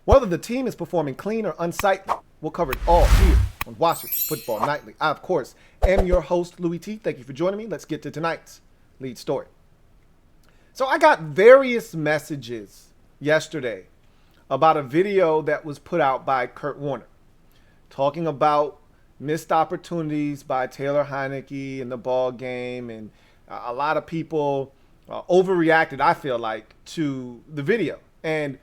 Whether the team is performing clean or unsightly, we'll cover it all here on Washington Football Nightly. I, of course, am your host, Louie T. Thank you for joining me. Let's get to tonight's lead story. So I got various messages yesterday about a video that was put out by Kurt Warner talking about missed opportunities by Taylor Heinicke in the ball game, and a lot of people overreacted, I feel like, to the video. And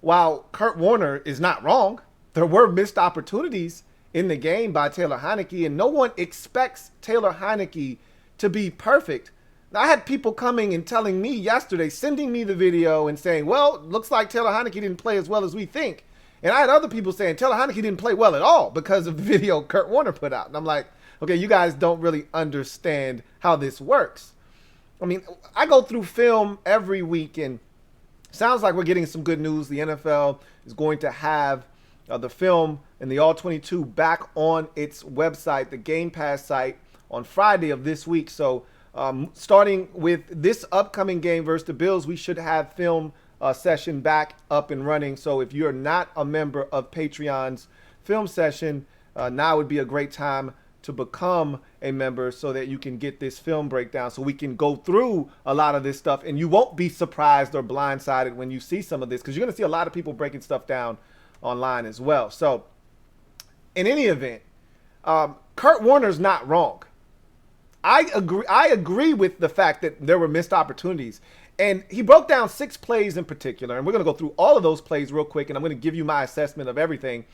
while Kurt Warner is not wrong, there were missed opportunities in the game by Taylor Heinicke, and no one expects Taylor Heinicke to be perfect. I had people coming and telling me yesterday, sending me the video and saying, well, looks like Taylor Heinicke didn't play as well as we think. And I had other people saying Taylor Heinicke didn't play well at all because of the video Kurt Warner put out. And I'm like, okay, you guys don't really understand how this works. I mean, I go through film every week, and sounds like we're getting some good news. The NFL is going to have the film and the All-22 back on its website, the Game Pass site, on Friday of this week. So starting with this upcoming game versus the Bills, we should have film session back up and running. So if you're not a member of Patreon's film session, now would be a great time to become a member so that you can get this film breakdown, so we can go through a lot of this stuff and you won't be surprised or blindsided when you see some of this, because you're going to see a lot of people breaking stuff down online as well. So in any event, Kurt Warner's not wrong. I agree with the fact that there were missed opportunities, and he broke down 6 plays in particular, and we're going to go through all of those plays real quick, and I'm going to give you my assessment of everything.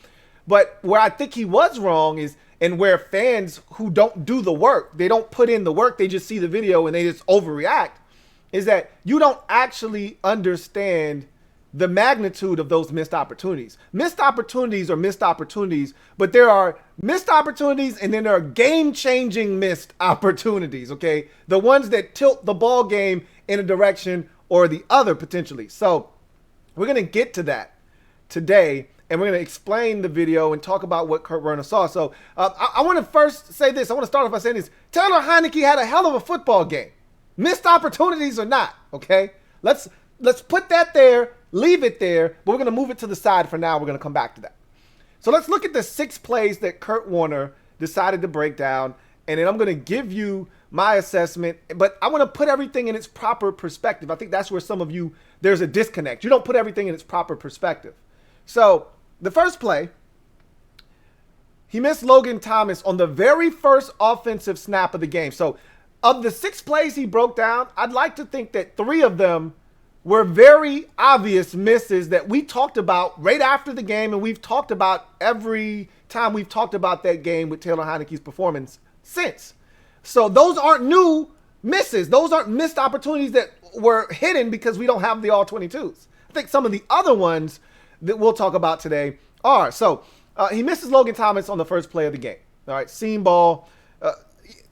But where I think he was wrong is, and where fans who don't do the work, they don't put in the work, they just see the video and they just overreact, is that you don't actually understand the magnitude of those missed opportunities. Missed opportunities are missed opportunities, but there are missed opportunities and then there are game-changing missed opportunities, okay? The ones that tilt the ball game in a direction or the other potentially. So we're going to get to that today, and we're going to explain the video and talk about what Kurt Warner saw. So I want to first say this. I want to start off by saying this. Taylor Heinicke had a hell of a football game. Missed opportunities or not, okay? Let's put that there, leave it there, but we're going to move it to the side for now. We're going to come back to that. So let's look at the 6 plays that Kurt Warner decided to break down, and then I'm going to give you my assessment, but I want to put everything in its proper perspective. I think that's where some of you, there's a disconnect. You don't put everything in its proper perspective. So the first play, he missed Logan Thomas on the very first offensive snap of the game. So of the 6 plays he broke down, I'd like to think that 3 of them were very obvious misses that we talked about right after the game, and we've talked about every time we've talked about that game with Taylor Heinicke's performance since. So those aren't new misses. Those aren't missed opportunities that were hidden because we don't have the All-22s. I think some of the other ones that we'll talk about today are. So he misses Logan Thomas on the first play of the game. All right, seam ball,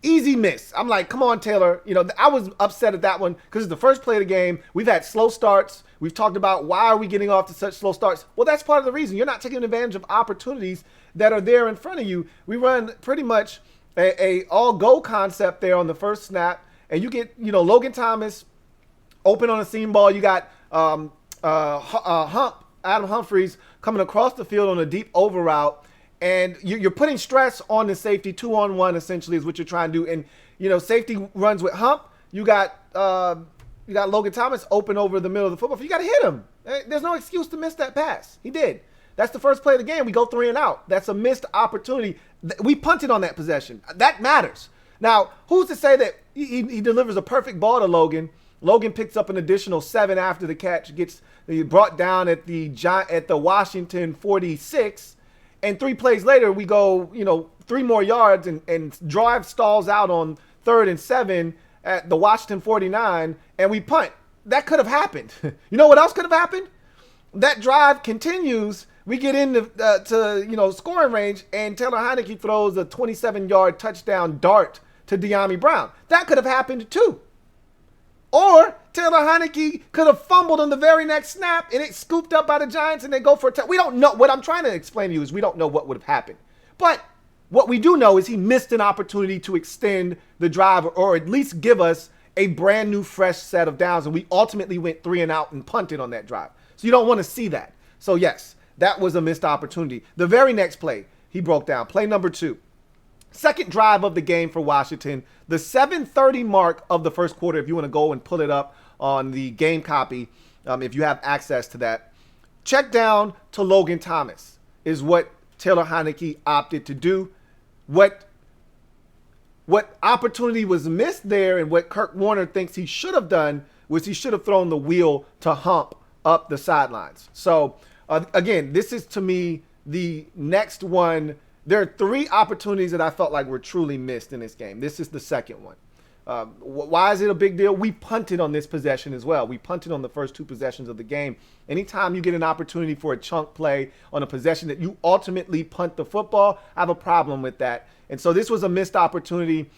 easy miss. I'm like, come on, Taylor. You know, I was upset at that one because it's the first play of the game. We've had slow starts. We've talked about why are we getting off to such slow starts. Well, that's part of the reason. You're not taking advantage of opportunities that are there in front of you. We run pretty much a all-go concept there on the first snap, and you get, you know, Logan Thomas open on a seam ball. You got Adam Humphries coming across the field on a deep over route, and you're putting stress on the safety. 2-on-1 essentially is what you're trying to do. And, you know, safety runs with hump. You got Logan Thomas open over the middle of the football. You got to hit him. There's no excuse to miss that pass. He did. That's the first play of the game. We go 3 and out. That's a missed opportunity. We punted on that possession. That matters. Now, who's to say that he delivers a perfect ball to Logan? Logan picks up an additional 7 after the catch, gets brought down at the Washington 46, and 3 plays later we go, you know, 3 more yards and drive stalls out on 3rd and 7 at the Washington 49, and we punt. That could have happened. You know what else could have happened? That drive continues. We get into scoring range, and Taylor Heinicke throws a 27-yard touchdown dart to De'Ami Brown. That could have happened too. Or Taylor Heinicke could have fumbled on the very next snap and it's scooped up by the Giants and they go for a we don't know. What I'm trying to explain to you is we don't know what would have happened. But what we do know is he missed an opportunity to extend the drive or at least give us a brand new fresh set of downs. And we ultimately went 3 and out and punted on that drive. So you don't want to see that. So yes, that was a missed opportunity. The very next play, he broke down. Play number 2. Second drive of the game for Washington. The 7:30 mark of the first quarter, if you want to go and pull it up on the game copy, if you have access to that. Check down to Logan Thomas is what Taylor Heinicke opted to do. What opportunity was missed there, and what Kurt Warner thinks he should have done was he should have thrown the wheel to Hump up the sidelines. So, again, this is to me the next one. There are 3 opportunities that I felt like were truly missed in this game. This is the second one. Why is it a big deal? We punted on this possession as well. We punted on the first 2 possessions of the game. Anytime you get an opportunity for a chunk play on a possession that you ultimately punt the football, I have a problem with that. And so this was a missed opportunity.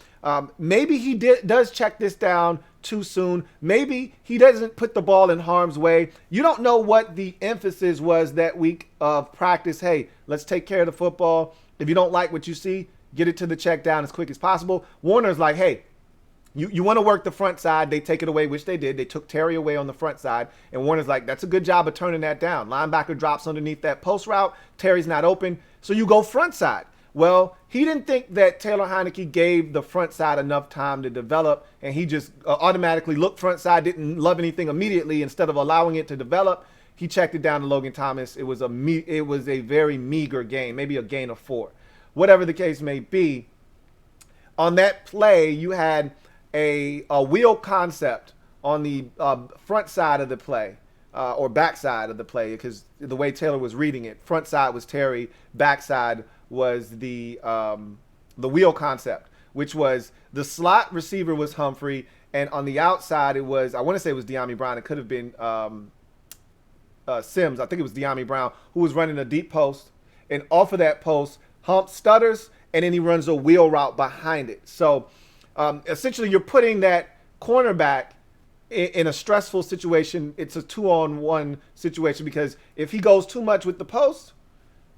Maybe he does check this down too soon. Maybe he doesn't put the ball in harm's way. You don't know what the emphasis was that week of practice. Hey, let's take care of the football. If you don't like what you see, get it to the check down as quick as possible. Warner's like, hey, you want to work the front side. They take it away, which they did. They took Terry away on the front side. And Warner's like, that's a good job of turning that down. Linebacker drops underneath that post route. Terry's not open. So you go front side. Well, he didn't think that Taylor Heinicke gave the front side enough time to develop, and he just automatically looked front side, didn't love anything immediately. Instead of allowing it to develop, he checked it down to Logan Thomas. It was a very meager gain, maybe a gain of 4. Whatever the case may be, on that play, you had a wheel concept on the front side of the play, or back side of the play, because the way Taylor was reading it, front side was Terry, back side was the wheel concept, which was the slot receiver was Humphrey, and on the outside it was, I want to say it was De'Ami Brown. It could have been Sims. I think it was De'Ami Brown who was running a deep post, and off of that post, Hump stutters, and then he runs a wheel route behind it. So essentially you're putting that cornerback in a stressful situation. It's a 2-on-1 situation, because if he goes too much with the post,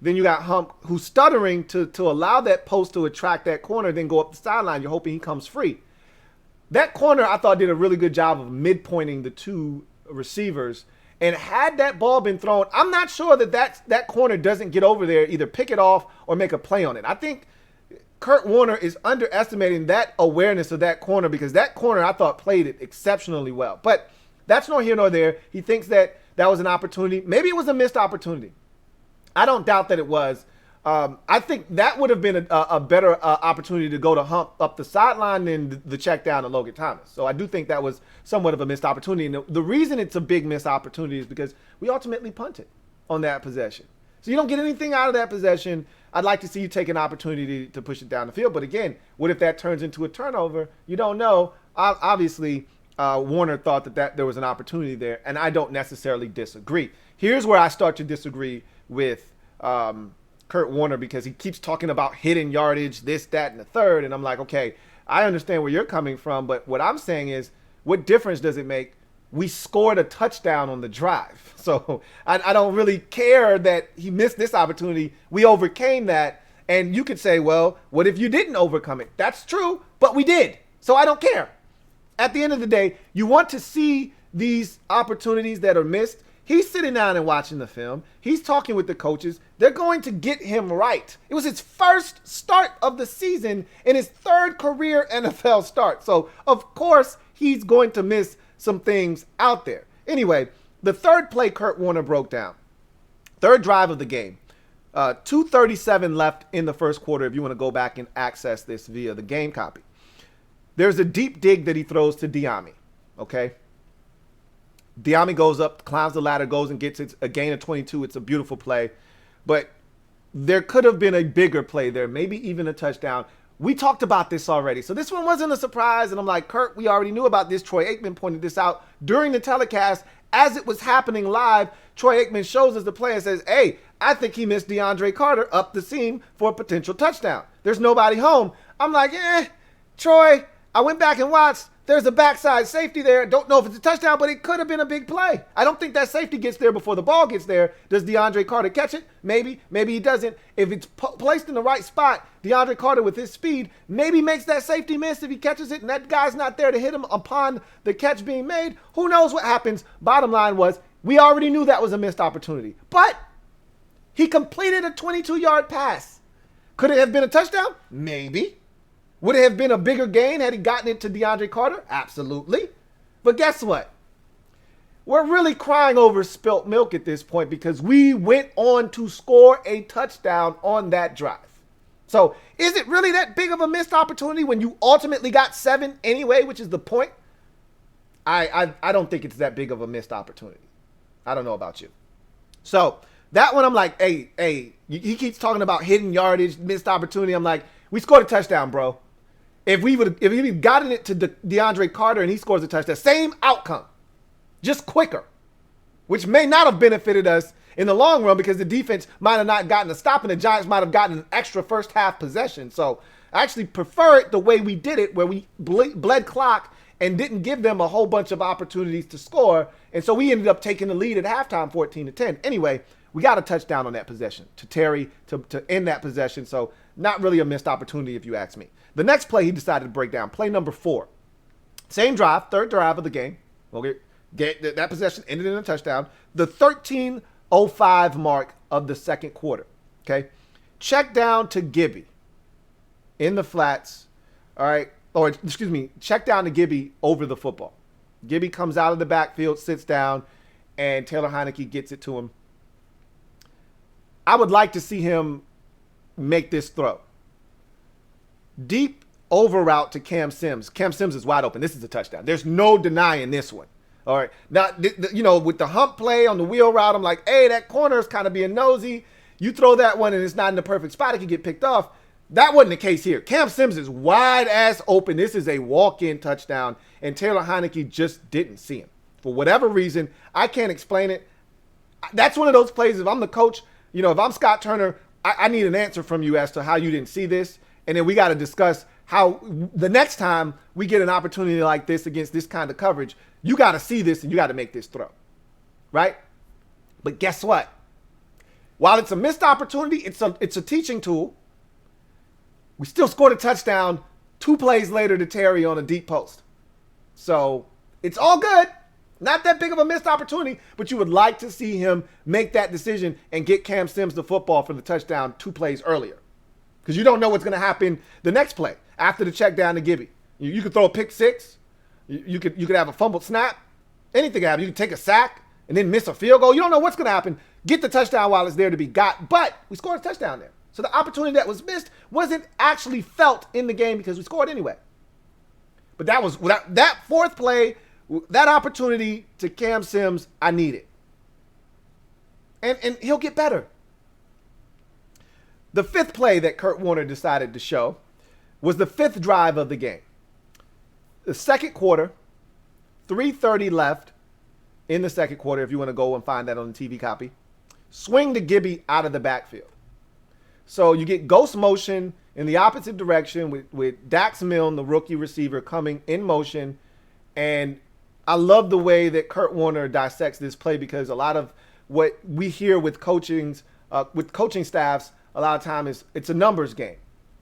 then you got Hump who's stuttering to allow that post to attract that corner, then go up the sideline. You're hoping he comes free. That corner, I thought, did a really good job of midpointing the 2 receivers. And had that ball been thrown, I'm not sure that corner doesn't get over there, either pick it off or make a play on it. I think Kurt Warner is underestimating that awareness of that corner, because that corner, I thought, played it exceptionally well. But that's nor here nor there. He thinks that was an opportunity. Maybe it was a missed opportunity. I don't doubt that it was. I think that would have been a better opportunity to go to Hump up the sideline than the check down to Logan Thomas. So I do think that was somewhat of a missed opportunity. And the reason it's a big missed opportunity is because we ultimately punted on that possession. So you don't get anything out of that possession. I'd like to see you take an opportunity to push it down the field. But again, what if that turns into a turnover? You don't know. Obviously, Warner thought that there was an opportunity there, and I don't necessarily disagree. Here's where I start to disagree with Kurt Warner, because he keeps talking about hidden yardage, this, that, and the third. And I'm like, okay, I understand where you're coming from, but what I'm saying is, what difference does it make? We scored a touchdown on the drive. So I don't really care that he missed this opportunity. We overcame that. And you could say, well, what if you didn't overcome it? That's true, but we did. So I don't care. At the end of the day, you want to see these opportunities that are missed. He's sitting down and watching the film. He's talking with the coaches. They're going to get him right. It was his first start of the season and his 3rd career NFL start. So, of course, he's going to miss some things out there. Anyway, the 3rd play Kurt Warner broke down. 3rd drive of the game. 2:37 left in the first quarter if you want to go back and access this via the game copy. There's a deep dig that he throws to De'Ami, okay? De'Ami goes up, climbs the ladder, goes and gets a gain of 22. It's a beautiful play. But there could have been a bigger play there, maybe even a touchdown. We talked about this already. So this one wasn't a surprise. And I'm like, Kurt, we already knew about this. Troy Aikman pointed this out during the telecast. As it was happening live, Troy Aikman shows us the play and says, hey, I think he missed DeAndre Carter up the seam for a potential touchdown. There's nobody home. I'm like, Troy, I went back and watched. There's a backside safety there. Don't know if it's a touchdown, but it could have been a big play. I don't think that safety gets there before the ball gets there. Does DeAndre Carter catch it? Maybe. Maybe he doesn't. If it's placed in the right spot, DeAndre Carter with his speed maybe makes that safety miss if he catches it, and that guy's not there to hit him upon the catch being made. Who knows what happens? Bottom line was, we already knew that was a missed opportunity. But He completed a 22-yard pass. Could it have been a touchdown? Maybe. Would it have been a bigger gain had he gotten it to DeAndre Carter? Absolutely. But guess what? We're really crying over spilt milk at this point because we went on to score a touchdown on that drive. So is it really that big of a missed opportunity when you ultimately got 7 anyway, which is the point? I don't think it's that big of a missed opportunity. I don't know about you. So that one I'm like, hey, he keeps talking about hidden yardage, missed opportunity. I'm like, we scored a touchdown, bro. If we had gotten it to DeAndre Carter and he scores a touchdown, same outcome, just quicker, which may not have benefited us in the long run because the defense might have not gotten a stop and the Giants might have gotten an extra first half possession. So I actually prefer it the way we did it, where we bled clock and didn't give them a whole bunch of opportunities to score. And so we ended up taking the lead at halftime, 14-10. Anyway, we got a touchdown on that possession to Terry to end that possession. So not really a missed opportunity if you ask me. The next play he decided to break down, play number 4. Same drive, third drive of the game. Okay, that possession ended in a touchdown. The 13:05 mark of the second quarter. Okay, check down to Gibby in the flats. All right. Or, excuse me, check down to Gibby over the football. Gibby comes out of the backfield, sits down, and Taylor Heinicke gets it to him. I would like to see him make this throw. Deep over route to Cam Sims. Cam Sims is wide open. This is a touchdown. There's no denying this one. All right. Now, with the hump play on the wheel route, I'm like, hey, that corner is kind of being nosy. You throw that one and it's not in the perfect spot. It could get picked off. That wasn't the case here. Cam Sims is wide ass open. This is a walk-in touchdown, and Taylor Heinicke just didn't see him. For whatever reason, I can't explain it. That's one of those plays, if I'm the coach, if I'm Scott Turner, I need an answer from you as to how you didn't see this, and then we got to discuss how the next time we get an opportunity like this against this kind of coverage, you got to see this and you got to make this throw, right? But guess what? While it's a missed opportunity, it's a teaching tool. We still scored a touchdown 2 plays later to Terry on a deep post. So it's all good. Not that big of a missed opportunity, but you would like to see him make that decision and get Cam Sims the football for the touchdown 2 plays earlier. Because you don't know what's going to happen the next play after the check down to Gibby. You could throw a pick 6. You could have a fumbled snap. Anything could happen. You could take a sack and then miss a field goal. You don't know what's going to happen. Get the touchdown while it's there to be got. But we scored a touchdown there. So the opportunity that was missed wasn't actually felt in the game because we scored anyway. But that 4th play, that opportunity to Cam Sims, I need it. And he'll get better. The 5th play that Kurt Warner decided to show was the 5th drive of the game. The second quarter, 3:30 left in the second quarter, if you want to go and find that on the TV copy. Swing to Gibby out of the backfield. So you get ghost motion in the opposite direction with Dax Milne, the rookie receiver, coming in motion. And I love the way that Kurt Warner dissects this play because a lot of what we hear with coaching staffs a lot of time is it's a numbers game.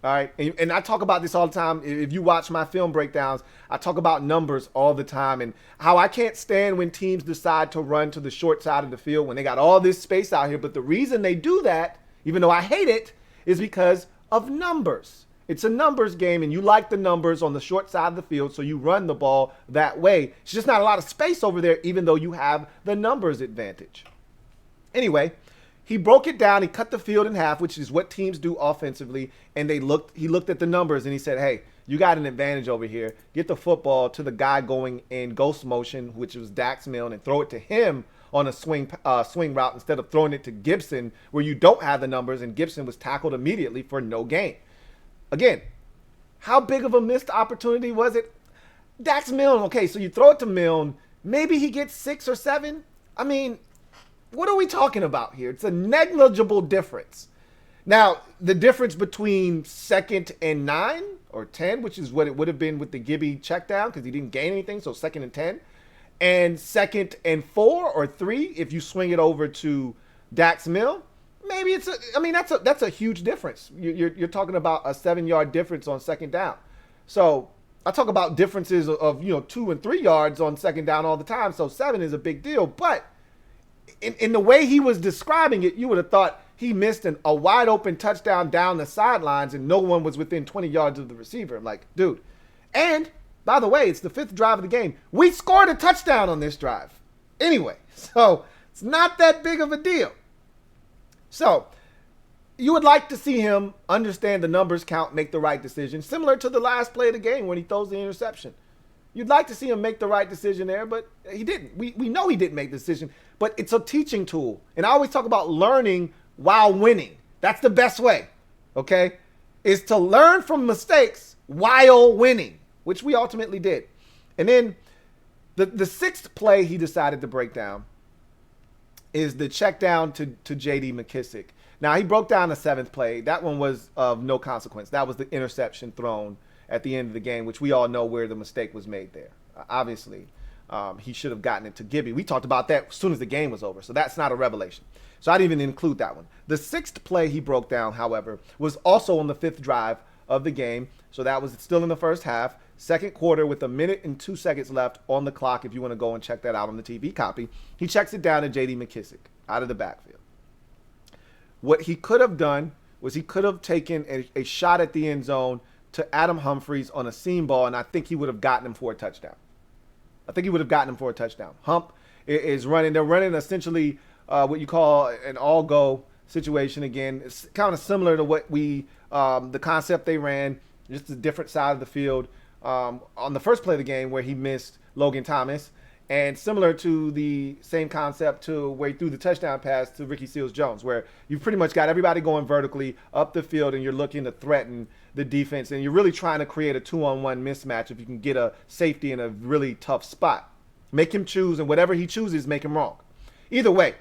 All right. And I talk about this all the time. If you watch my film breakdowns, I talk about numbers all the time and how I can't stand when teams decide to run to the short side of the field when they got all this space out here. But the reason they do that, even though I hate it, is because of numbers. It's a numbers game, and you like the numbers on the short side of the field, so you run the ball that way. It's just not a lot of space over there, even though you have the numbers advantage. Anyway, he broke it down. He cut the field in half, which is what teams do offensively, and he looked at the numbers, and he said, hey, you got an advantage over here. Get the football to the guy going in ghost motion, which was Dax Milne, and throw it to him on a swing route instead of throwing it to Gibson where you don't have the numbers, and Gibson was tackled immediately for no gain. Again, how big of a missed opportunity was it? Dax Milne, okay, so you throw it to Milne. Maybe he gets 6 or 7. I mean, what are we talking about here? It's a negligible difference. Now, the difference between 2nd and 9 or 10, which is what it would have been with the Gibby check down because he didn't gain anything, so 2nd and 10. And 2nd and 4 or 3, if you swing it over to Dax Milne, maybe that's a huge difference. You're talking about a 7-yard difference on 2nd down. So I talk about differences of 2 and 3 yards on 2nd down all the time. So 7 is a big deal. But in the way he was describing it, you would have thought he missed a wide open touchdown down the sidelines and no one was within 20 yards of the receiver. I'm like, dude. And by the way, it's the 5th drive of the game. We scored a touchdown on this drive. Anyway, so it's not that big of a deal. So you would like to see him understand the numbers count, make the right decision, similar to the last play of the game when he throws the interception. You'd like to see him make the right decision there, but he didn't. We know he didn't make the decision, but it's a teaching tool. And I always talk about learning while winning. That's the best way, okay? Is to learn from mistakes while winning, which we ultimately did. And then the 6th play he decided to break down is the check down to J.D. McKissick. Now, he broke down the 7th play. That one was of no consequence. That was the interception thrown at the end of the game, which we all know where the mistake was made there. Obviously, he should have gotten it to Gibby. We talked about that as soon as the game was over, so that's not a revelation. So I didn't even include that one. The 6th play he broke down, however, was also on the 5th drive of the game. So that was still in the first half, 2nd quarter with 1 minute and 2 seconds left on the clock. If you want to go and check that out on the TV copy, he checks it down to J.D. McKissick out of the backfield. What he could have done was he could have taken a shot at the end zone to Adam Humphries on a seam ball, and I think he would have gotten him for a touchdown. Hump is running. They're running essentially what you call an all-go situation again. It's kind of similar to what the concept they ran, just a different side of the field on the first play of the game where he missed Logan Thomas. And similar to the same concept to where he threw the touchdown pass to Ricky Seals-Jones, where you've pretty much got everybody going vertically up the field and you're looking to threaten the defense. And you're really trying to create a 2-on-1 mismatch if you can get a safety in a really tough spot. Make him choose, and whatever he chooses, make him wrong. Either way,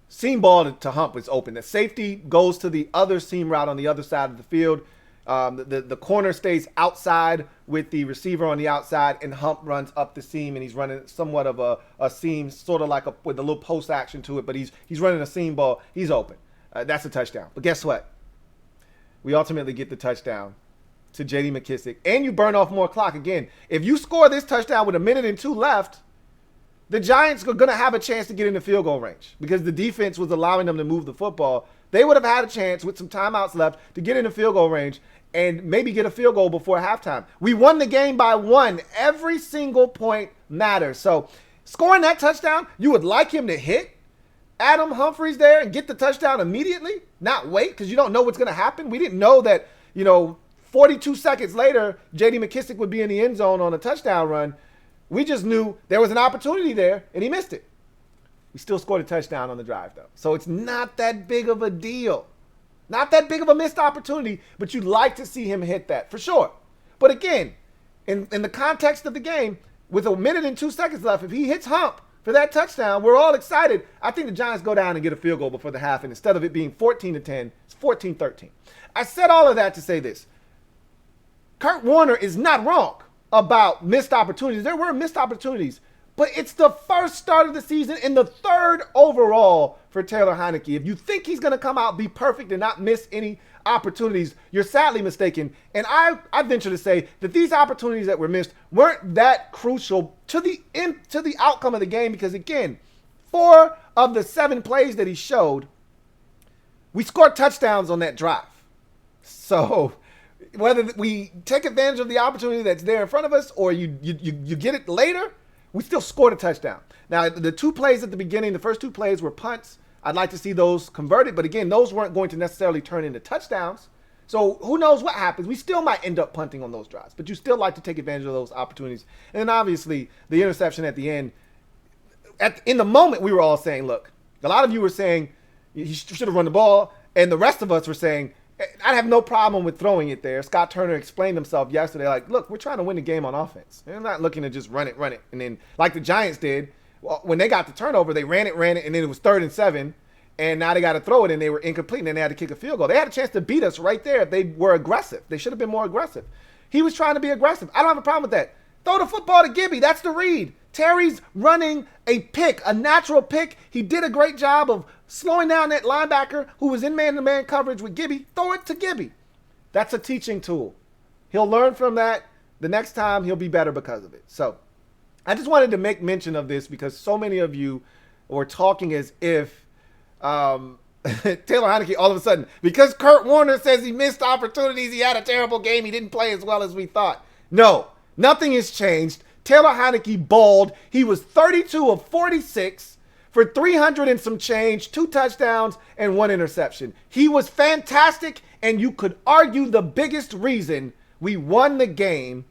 seam ball to Hump is open. The safety goes to the other seam route on the other side of the field. The corner stays outside with the receiver on the outside, and Hump runs up the seam, and he's running somewhat of a seam, sort of like with a little post action to it, but he's running a seam ball. He's open. That's a touchdown. But guess what? We ultimately get the touchdown to J.D. McKissick, and you burn off more clock. Again, if you score this touchdown with 1 minute and 2 left, the Giants are going to have a chance to get into field goal range because the defense was allowing them to move the football. They would have had a chance with some timeouts left to get into field goal range and maybe get a field goal before halftime. We won the game by 1. Every single point matters. So scoring that touchdown, you would like him to hit Adam Humphries there and get the touchdown immediately, not wait, because you don't know what's going to happen. We didn't know that, 42 seconds later, J.D. McKissick would be in the end zone on a touchdown run. We just knew there was an opportunity there, and he missed it. We still scored a touchdown on the drive, though. So it's not that big of a deal. Not that big of a missed opportunity, but you'd like to see him hit that, for sure. But again, in the context of the game, with 1 minute and 2 seconds left, if he hits Hump for that touchdown, we're all excited. I think the Giants go down and get a field goal before the half, and instead of it being 14-10, it's 14-13. I said all of that to say this. Kurt Warner is not wrong about missed opportunities. There were missed opportunities, but it's the first start of the season and the 3rd overall for Taylor Heinicke. If you think he's going to come out, be perfect, and not miss any opportunities, you're sadly mistaken. And I venture to say that these opportunities that were missed weren't that crucial to the outcome of the game because, again, 4 of the 7 plays that he showed, we scored touchdowns on that drive. So whether we take advantage of the opportunity that's there in front of us or you get it later, we still scored a touchdown. Now, the 2 plays at the beginning, the first 2 plays were punts. I'd like to see those converted, but again, those weren't going to necessarily turn into touchdowns. So who knows what happens? We still might end up punting on those drives, but you still like to take advantage of those opportunities. And then obviously the interception at the end, in the moment we were all saying, look, a lot of you were saying he should have run the ball, and the rest of us were saying, I have no problem with throwing it there. Scott Turner explained himself yesterday, like, look, we're trying to win the game on offense. They're not looking to just run it. And then like the Giants did, when they got the turnover, they ran it, and then it was 3rd and 7. And now they got to throw it, and they were incomplete, and then they had to kick a field goal. They had a chance to beat us right there if they were aggressive. They should have been more aggressive. He was trying to be aggressive. I don't have a problem with that. Throw the football to Gibby. That's the read. Terry's running a pick, a natural pick. He did a great job of slowing down that linebacker who was in man-to-man coverage with Gibby. Throw it to Gibby. That's a teaching tool. He'll learn from that. The next time, he'll be better because of it. So I just wanted to make mention of this because so many of you were talking as if Taylor Heinicke, all of a sudden, because Kurt Warner says he missed opportunities, he had a terrible game, he didn't play as well as we thought. No, nothing has changed. Taylor Heinicke balled. He was 32 of 46 for 300 and some change, 2 touchdowns and 1 interception. He was fantastic, and you could argue the biggest reason we won the game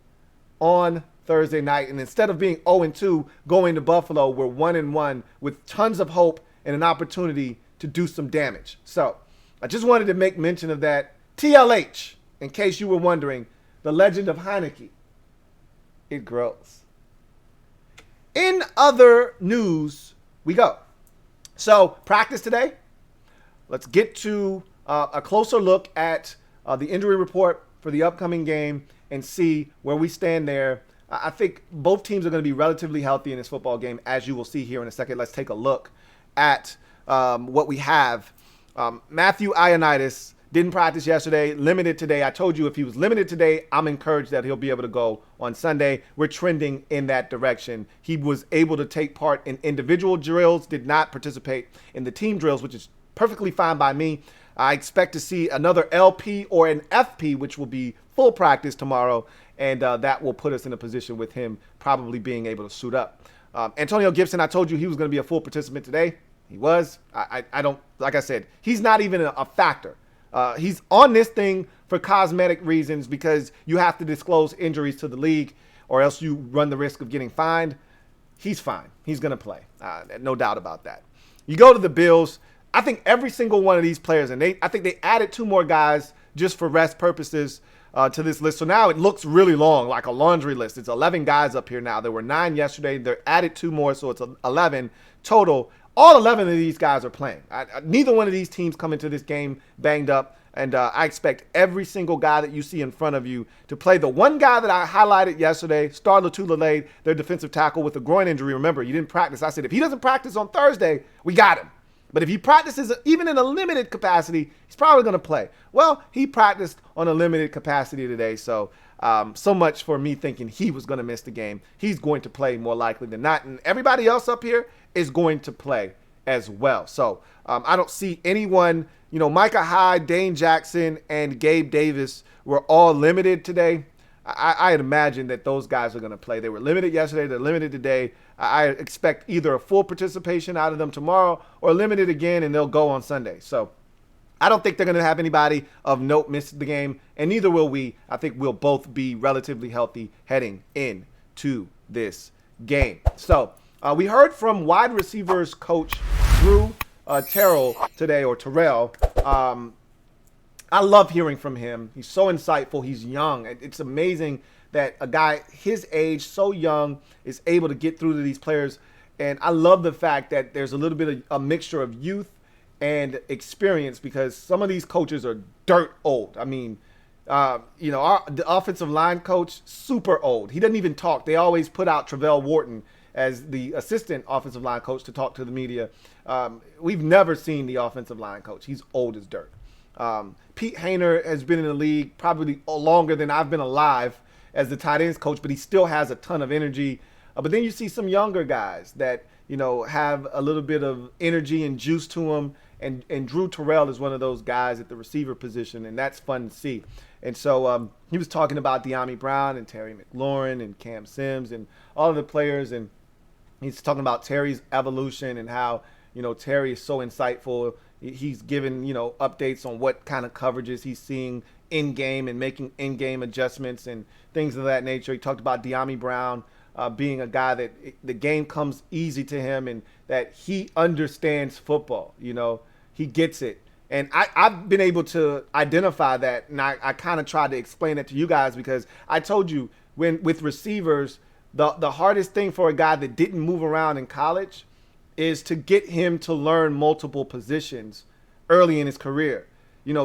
on Thursday night. And instead of being 0-2 going to Buffalo, we're 1-1 with tons of hope and an opportunity to do some damage. So I just wanted to make mention of that. TLH, in case you were wondering, the legend of Heinicke, it grows. In other news, we go. So practice today. Let's get to a closer look at the injury report for the upcoming game and see where we stand there. I think both teams are going to be relatively healthy in this football game, as you will see here in a second. Let's take a look at what we have. Matthew Ioannidis didn't practice yesterday, limited today. I told you if he was limited today, I'm encouraged that he'll be able to go on Sunday. We're trending in that direction. He was able to take part in individual drills, did not participate in the team drills, which is perfectly fine by me. I expect to see another LP or an FP, which will be full practice tomorrow, and that will put us in a position with him probably being able to suit up. Antonio Gibson, I told you he was going to be a full participant today. He was. I don't, like I said, he's not even a factor. He's on this thing for cosmetic reasons because you have to disclose injuries to the league or else you run the risk of getting fined. He's fine. He's going to play. No doubt about that. You go to the Bills. I think every single one of these players, and I think they added 2 more guys just for rest purposes to this list. So now it looks really long, like a laundry list. It's 11 guys up here now. There were 9 yesterday. They added 2 more, so it's 11 total. All 11 of these guys are playing. Neither one of these teams come into this game banged up, and I expect every single guy that you see in front of you to play. The one guy that I highlighted yesterday, Star Latu-Lele, their defensive tackle with a groin injury. Remember, he didn't practice. I said, if he doesn't practice on Thursday, we got him. But if he practices even in a limited capacity, he's probably going to play. Well, he practiced on a limited capacity today, so so much for me thinking he was going to miss the game. He's going to play more likely than not, and everybody else up here is going to play as well. So I don't see anyone, Micah Hyde, Dane Jackson, and Gabe Davis were all limited today. I'd imagine that those guys are going to play. They were limited yesterday. They're limited today. I expect either a full participation out of them tomorrow or limited again, and they'll go on Sunday. So I don't think they're going to have anybody of note miss the game, and neither will we. I think we'll both be relatively healthy heading into this game. So we heard from wide receivers coach Drew Terrell today, or Terrell. I love hearing from him. He's so insightful. He's young. It's amazing that a guy his age, so young, is able to get through to these players. And I love the fact that there's a little bit of a mixture of youth and experience, because some of these coaches are dirt old. I mean, the offensive line coach, super old. He doesn't even talk. They always put out Travell Wharton as the assistant offensive line coach to talk to the media. We've never seen the offensive line coach. He's old as dirt. Pete Hainer has been in the league probably longer than I've been alive as the tight ends coach, but he still has a ton of energy. But then you see some younger guys that, have a little bit of energy and juice to them. And Drew Terrell is one of those guys at the receiver position, and that's fun to see. And so he was talking about De'Ami Brown and Terry McLaurin and Cam Sims and all of the players. And he's talking about Terry's evolution and how, Terry is so insightful. He's given, updates on what kind of coverages he's seeing in-game and making in-game adjustments and things of that nature. He talked about De'Ami Brown being a guy that the game comes easy to him and that he understands football. He gets it. And I've been able to identify that, and I kind of tried to explain it to you guys, because I told you with receivers, the hardest thing for a guy that didn't move around in college is to get him to learn multiple positions early in his career.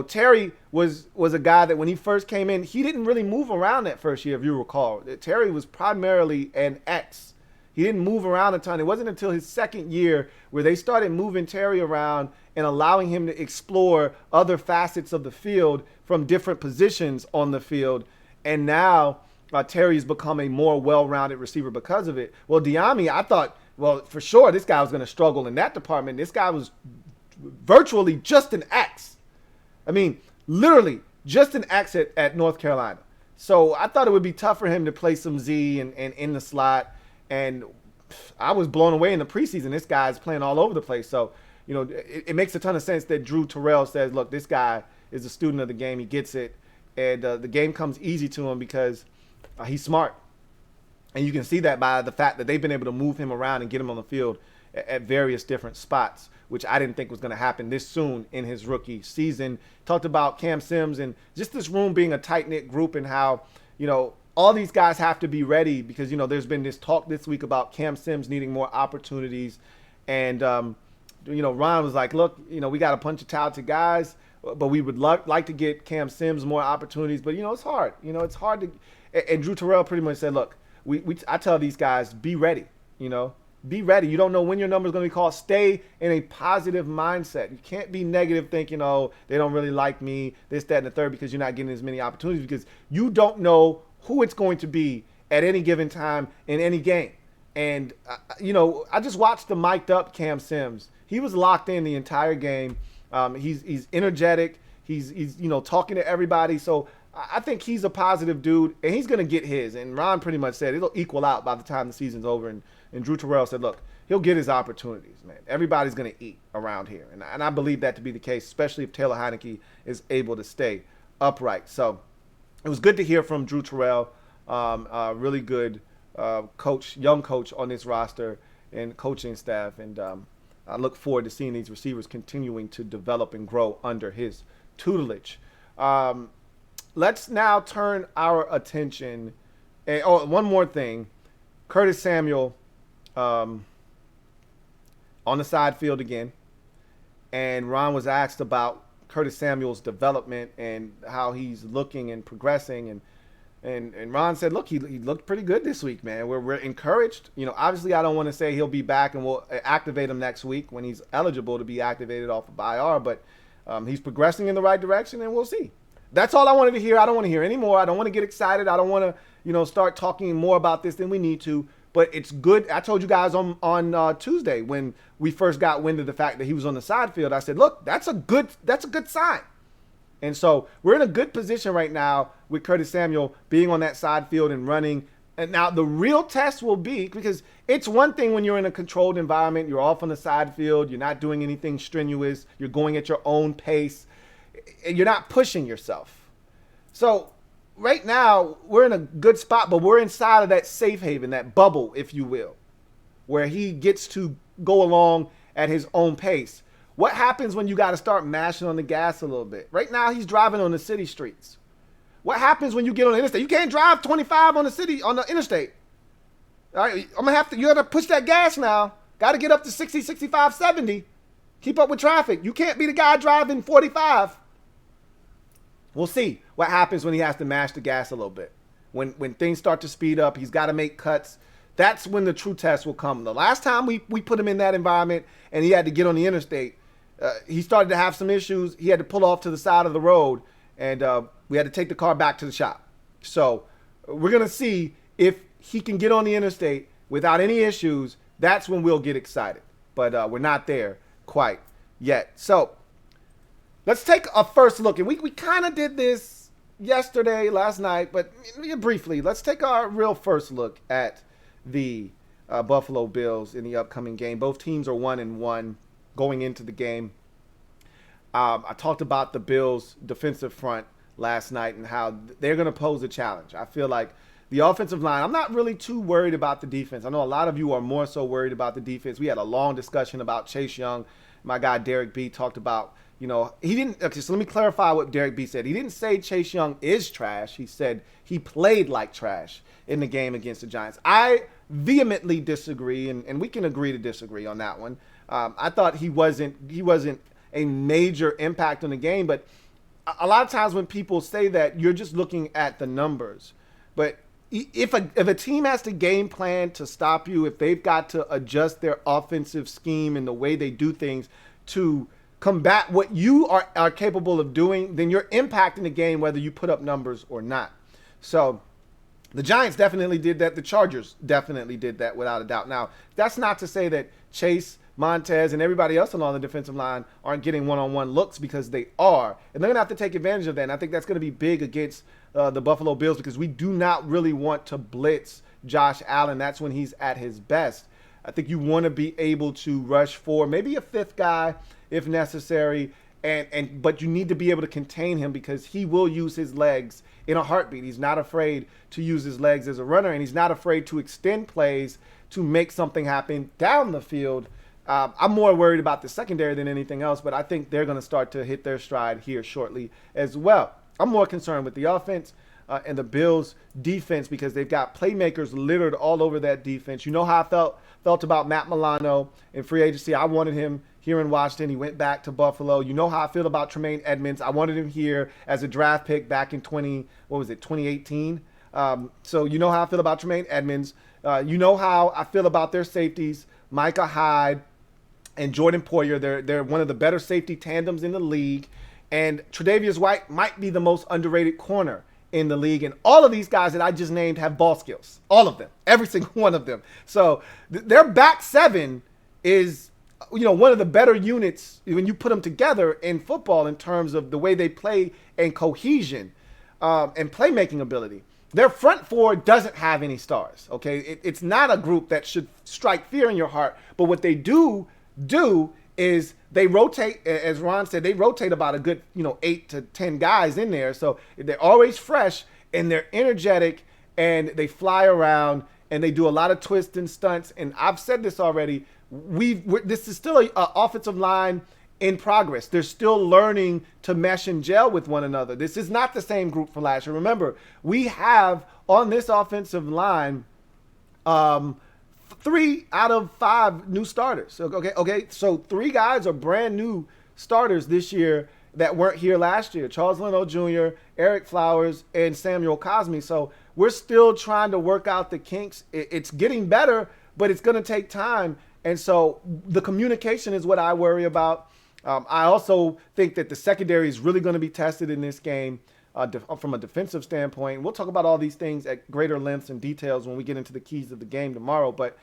Terry was a guy that when he first came in, he didn't really move around that first year, if you recall. Terry was primarily an X. He didn't move around a ton. It wasn't until his second year where they started moving Terry around and allowing him to explore other facets of the field from different positions on the field. And now Terry's become a more well-rounded receiver because of it. Well, De'Ami, I thought, for sure this guy was going to struggle in that department. This guy was virtually just an X. I mean, literally just an X at North Carolina. So I thought it would be tough for him to play some Z and in the slot. And I was blown away in the preseason. This guy's playing all over the place. So, it makes a ton of sense that Drew Terrell says, look, this guy is a student of the game. He gets it. And the game comes easy to him because he's smart. And you can see that by the fact that they've been able to move him around and get him on the field at various different spots, which I didn't think was going to happen this soon in his rookie season. Talked about Cam Sims and just this room being a tight-knit group and how, all these guys have to be ready because, there's been this talk this week about Cam Sims needing more opportunities. And, Ron was like, look, we got a bunch of talented guys, but we would like to get Cam Sims more opportunities. But, it's hard. It's hard to – and Drew Terrell pretty much said, look, I tell these guys, be ready, Be ready. You don't know when your number is going to be called. Stay in a positive mindset. You can't be negative thinking, they don't really like me, this, that, and the third, because you're not getting as many opportunities because you don't know who it's going to be at any given time in any game. And, I just watched the mic'd up Cam Sims. He was locked in the entire game. He's energetic. He's talking to everybody. So I think he's a positive dude, and he's going to get his. And Ron pretty much said it'll equal out by the time the season's over. And Drew Terrell said, look, he'll get his opportunities, man. Everybody's going to eat around here. And I believe that to be the case, especially if Taylor Heinicke is able to stay upright. So it was good to hear from Drew Terrell, really good coach, young coach on this roster and coaching staff. And I look forward to seeing these receivers continuing to develop and grow under his tutelage. Let's now turn our attention. One more thing. Curtis Samuel on the side field again. And Ron was asked about Curtis Samuel's development and how he's looking and progressing. And Ron said, look, he looked pretty good this week, man. We're encouraged. Obviously I don't want to say he'll be back and we'll activate him next week when he's eligible to be activated off of IR, but he's progressing in the right direction and we'll see. That's all I wanted to hear. I don't want to hear any more. I don't want to get excited. I don't want to, start talking more about this than we need to. But it's good. I told you guys on Tuesday when we first got wind of the fact that he was on the side field. I said, look, that's a good sign. And so we're in a good position right now with Curtis Samuel being on that side field and running. And now the real test will be, because it's one thing when you're in a controlled environment, you're off on the side field, you're not doing anything strenuous, you're going at your own pace, and you're not pushing yourself. So right now we're in a good spot, but we're inside of that safe haven, that bubble, if you will, where he gets to go along at his own pace. What happens when you got to start mashing on the got a little bit? Right now he's driving on the city streets. What happens when you get on the interstate? You can't drive 25 on the interstate. All right, you got to push that gas now. Got to get up to 60, 65, 70. Keep up with traffic. You can't be the guy driving 45. We'll see what happens when he has to mash the gas a little bit. When things start to speed up, he's got to make cuts. That's when the true test will come. The last time we put him in that environment and he had to get on the interstate, he started to have some issues. He had to pull off to the side of the road, and we had to take the car back to the shop. So we're going to see if he can get on the interstate without any issues. That's when we'll get excited. But we're not there quite yet. So let's take a first look. And we kind of did this last night, but briefly, let's take our real first look at the Buffalo Bills in the upcoming game. Both teams are 1-1 going into the game. I talked about the Bills' defensive front last night and how they're going to pose a challenge. I feel like the offensive line, I'm not really too worried about the defense. I know a lot of you are more so worried about the defense. We had a long discussion about Chase Young. My guy Derek B talked about, he didn't. Okay, so let me clarify what Derek B said. He didn't say Chase Young is trash. He said he played like trash in the game against the Giants. I vehemently disagree, and we can agree to disagree on that one. I thought he wasn't a major impact on the game, but a lot of times when people say that, you're just looking at the numbers. But if a team has to game plan to stop you, if they've got to adjust their offensive scheme and the way they do things to combat what you are capable of doing, then you're impacting the game whether you put up numbers or not. So The Giants definitely did that. The Chargers definitely did that without a doubt. Now, that's not to say that Chase, Montez, and everybody else along the defensive line aren't getting one-on-one looks, because they are. And they're going to have to take advantage of that. And I think that's going to be big against the Buffalo Bills, because we do not really want to blitz Josh Allen. That's when he's at his best. I think you want to be able to rush for maybe a fifth guy if necessary, but you need to be able to contain him, because he will use his legs in a heartbeat. He's not afraid to use his legs as a runner, and he's not afraid to extend plays to make something happen down the field. I'm more worried about the secondary than anything else, but I think they're going to start to hit their stride here shortly as well. I'm more concerned with the offense and the Bills' defense, because they've got playmakers littered all over that defense. You know how I felt about Matt Milano in free agency. I wanted him here in Washington. He went back to Buffalo. You know how I feel about Tremaine Edmonds. I wanted him here as a draft pick back in 2018. So you know how I feel about Tremaine Edmonds. You know how I feel about their safeties, Micah Hyde and Jordan Poyer. They're one of the better safety tandems in the league. And Tre'Davious White might be the most underrated corner in the league. And all of these guys that I just named have ball skills. All of them. Every single one of them. So their back seven is, one of the better units when you put them together in football in terms of the way they play and cohesion and playmaking ability. Their front four doesn't have any stars, okay? It's not a group that should strike fear in your heart, but what they do is they rotate, as Ron said, they rotate about a good, 8 to 10 guys in there. So they're always fresh, and they're energetic, and they fly around, and they do a lot of twists and stunts. And I've said this already, this is still an offensive line in progress. They're still learning to mesh and gel with one another. This is not the same group from last year. Remember, we have on this offensive line 3 out of 5 new starters. Okay. So 3 guys are brand new starters this year that weren't here last year. Charles Leno Jr., Eric Flowers, and Samuel Cosme. So we're still trying to work out the kinks. It's getting better, but it's going to take time. And so the communication is what I worry about. I also think that the secondary is really going to be tested in this game from a defensive standpoint. We'll talk about all these things at greater lengths and details when we get into the keys of the game tomorrow. But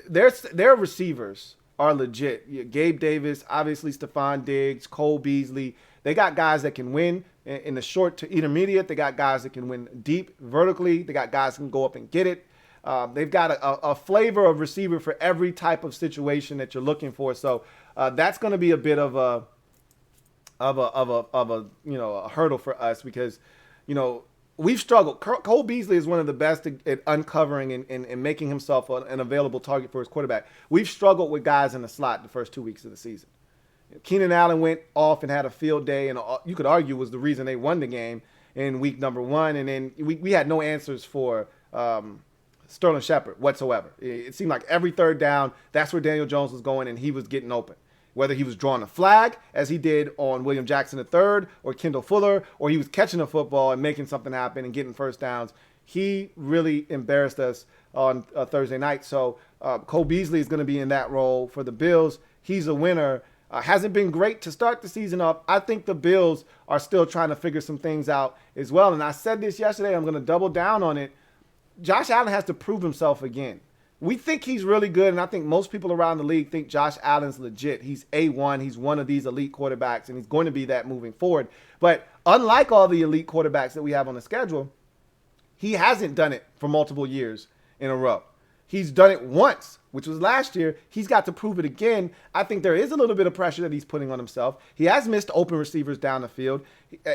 their receivers are legit. Gabe Davis, obviously Stephon Diggs, Cole Beasley. They got guys that can win in the short to intermediate. They got guys that can win deep vertically. They got guys who can go up and get it. They've got a flavor of receiver for every type of situation that you're looking for. So that's going to be a bit of a hurdle for us, because we've struggled. Cole Beasley is one of the best at uncovering and making himself an available target for his quarterback. We've struggled with guys in the slot the first 2 weeks of the season. Keenan Allen went off and had a field day, and you could argue was the reason they won the game in week number 1. And then we had no answers for Sterling Shepard whatsoever. It seemed like every third down, that's where Daniel Jones was going, and he was getting open. Whether he was drawing a flag, as he did on William Jackson III or Kendall Fuller, or he was catching a football and making something happen and getting first downs, he really embarrassed us on Thursday night. So Cole Beasley is going to be in that role for the Bills. He's a winner. Hasn't been great to start the season off. I think the Bills are still trying to figure some things out as well. And I said this yesterday. I'm going to double down on it. Josh Allen has to prove himself again. We think he's really good, and I think most people around the league think Josh Allen's legit. He's A1. He's one of these elite quarterbacks, and he's going to be that moving forward. But unlike all the elite quarterbacks that we have on the schedule, he hasn't done it for multiple years in a row. He's done it once, which was last year. He's got to prove it again. I think there is a little bit of pressure that he's putting on himself. He has missed open receivers down the field.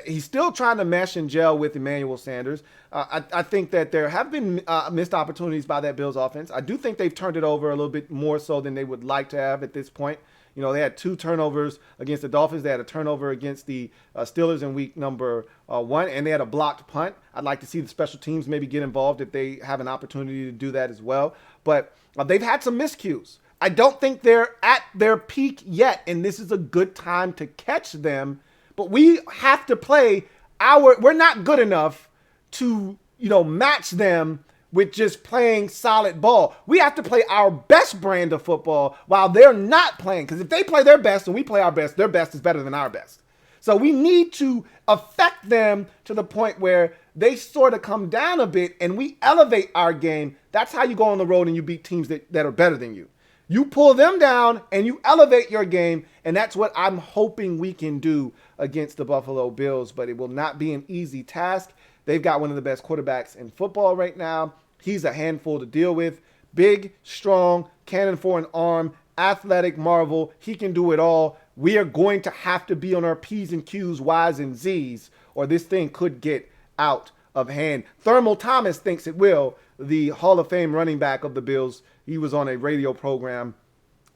He's still trying to mesh and gel with Emmanuel Sanders. I think that there have been missed opportunities by that Bills offense. I do think they've turned it over a little bit more so than they would like to have at this point. They had 2 turnovers against the Dolphins. They had a turnover against the Steelers in week number 1, and they had a blocked punt. I'd like to see the special teams maybe get involved if they have an opportunity to do that as well. But they've had some miscues. I don't think they're at their peak yet, and this is a good time to catch them. But we have to play we're not good enough to, match them with just playing solid ball. We have to play our best brand of football while they're not playing. Because if they play their best and we play our best, their best is better than our best. So we need to affect them to the point where they sort of come down a bit and we elevate our game. That's how you go on the road and you beat teams that are better than you. You pull them down and you elevate your game, and that's what I'm hoping we can do against the Buffalo Bills, but it will not be an easy task. They've got one of the best quarterbacks in football right now. He's a handful to deal with. Big, strong, cannon for an arm, athletic marvel. He can do it all. We are going to have to be on our P's and Q's, Y's and Z's, or this thing could get out of hand. Thermal Thomas thinks it will, the Hall of Fame running back of the Bills. He was on a radio program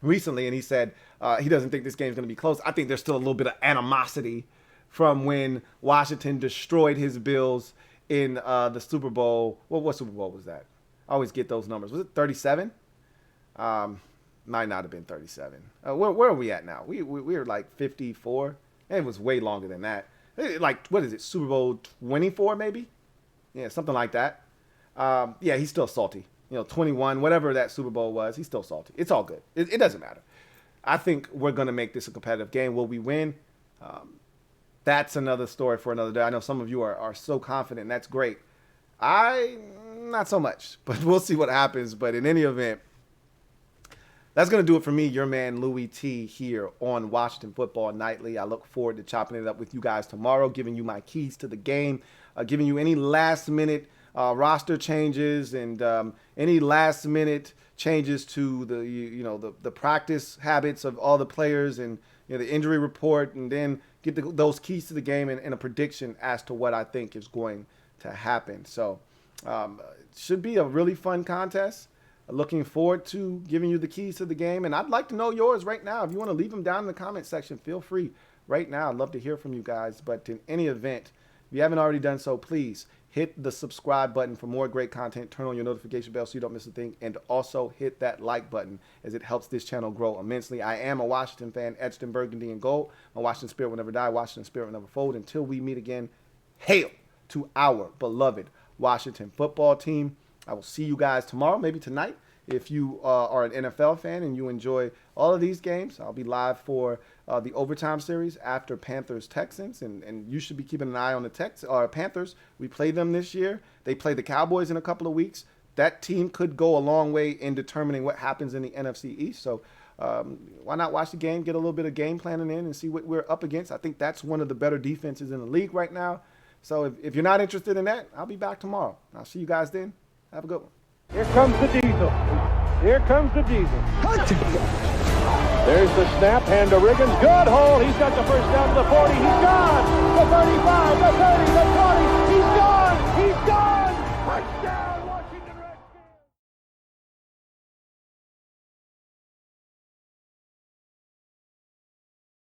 recently, and he said he doesn't think this game's going to be close. I think there's still a little bit of animosity from when Washington destroyed his Bills in the Super Bowl. What Super Bowl was that? I always get those numbers. Was it 37? Might not have been 37. Where are we at now? We were like 54. And it was way longer than that. Like, what is it? Super Bowl 24 maybe? Yeah, something like that. Yeah, he's still salty. 21, whatever that Super Bowl was, he's still salty. It's all good. It doesn't matter. I think we're going to make this a competitive game. Will we win? That's another story for another day. I know some of you are so confident. That's great. Not so much, but we'll see what happens. But in any event, that's going to do it for me, your man Louie T, here on Washington Football Nightly. I look forward to chopping it up with you guys tomorrow, giving you my keys to the game, giving you any last-minute roster changes and any last-minute changes to the practice habits of all the players and the injury report, and then get those keys to the game and a prediction as to what I think is going to happen. So it should be a really fun contest. Looking forward to giving you the keys to the game, and I'd like to know yours right now. If you want to leave them down in the comment section, feel free right now. I'd love to hear from you guys. But in any event, if you haven't already done so, please hit the subscribe button for more great content. Turn on your notification bell so you don't miss a thing, and also hit that like button as it helps this channel grow immensely. I am a Washington fan, etched in burgundy and gold. My Washington spirit will never die. Washington spirit will never fold. Until we meet again, hail to our beloved Washington football team. I will see you guys tomorrow, maybe tonight. If you are an NFL fan and you enjoy all of these games, I'll be live for the overtime series after Panthers-Texans, and you should be keeping an eye on the Panthers. We play them this year. They play the Cowboys in a couple of weeks. That team could go a long way in determining what happens in the NFC East. So why not watch the game, get a little bit of game planning in, and see what we're up against. I think that's one of the better defenses in the league right now. So if you're not interested in that, I'll be back tomorrow. I'll see you guys then. Have a good one. Here comes the Diesel. Here comes the Diesel. There's the snap. Hand to Riggins. Good hole. He's got the first down to the 40. He's gone. The 35. The 30.